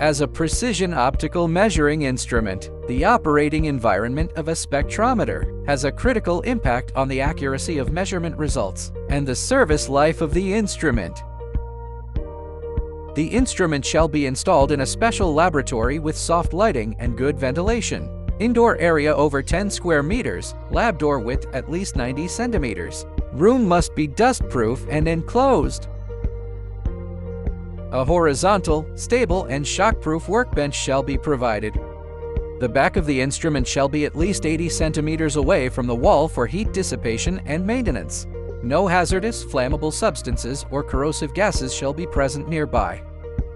As a precision optical measuring instrument, the operating environment of a spectrometer has a critical impact on the accuracy of measurement results and the service life of the instrument. The instrument shall be installed in a special laboratory with soft lighting and good ventilation. Indoor area over 10 square meters, lab door width at least 90 centimeters. Room must be dust-proof and enclosed. A horizontal, stable, and shock-proof workbench shall be provided. The back of the instrument shall be at least 80 centimeters away from the wall for heat dissipation and maintenance. No hazardous, flammable substances or corrosive gases shall be present nearby.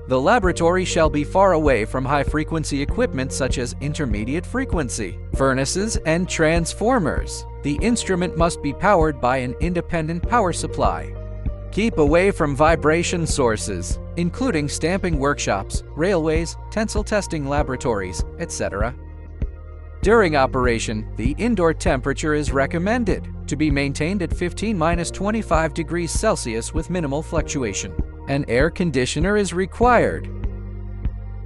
The laboratory shall be far away from high-frequency equipment such as intermediate frequency, furnaces, and transformers. The instrument must be powered by an independent power supply. Keep away from vibration sources, including stamping workshops, railways, tensile testing laboratories, etc. During operation, the indoor temperature is recommended to be maintained at 15–25 degrees Celsius with minimal fluctuation. An air conditioner is required.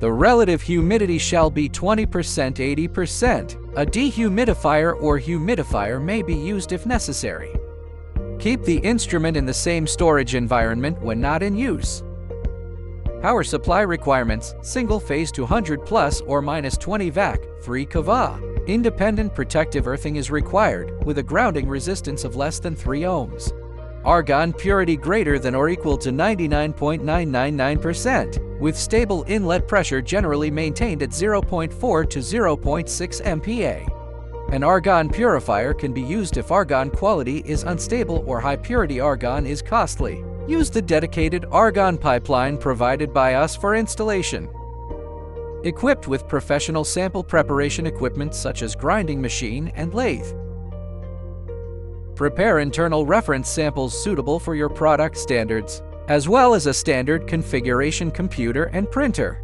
The relative humidity shall be 20–80%. A dehumidifier or humidifier may be used if necessary. Keep the instrument in the same storage environment when not in use. Power supply requirements: single phase 200 plus or minus 20 VAC, 3 kVA. Independent protective earthing is required with a grounding resistance of less than 3 ohms. Argon purity greater than or equal to 99.999%, with stable inlet pressure generally maintained at 0.4 to 0.6 MPa. An argon purifier can be used if argon quality is unstable or high-purity argon is costly. Use the dedicated argon pipeline provided by us for installation. Equipped with professional sample preparation equipment such as grinding machine and lathe. Prepare internal reference samples suitable for your product standards, as well as a standard configuration computer and printer.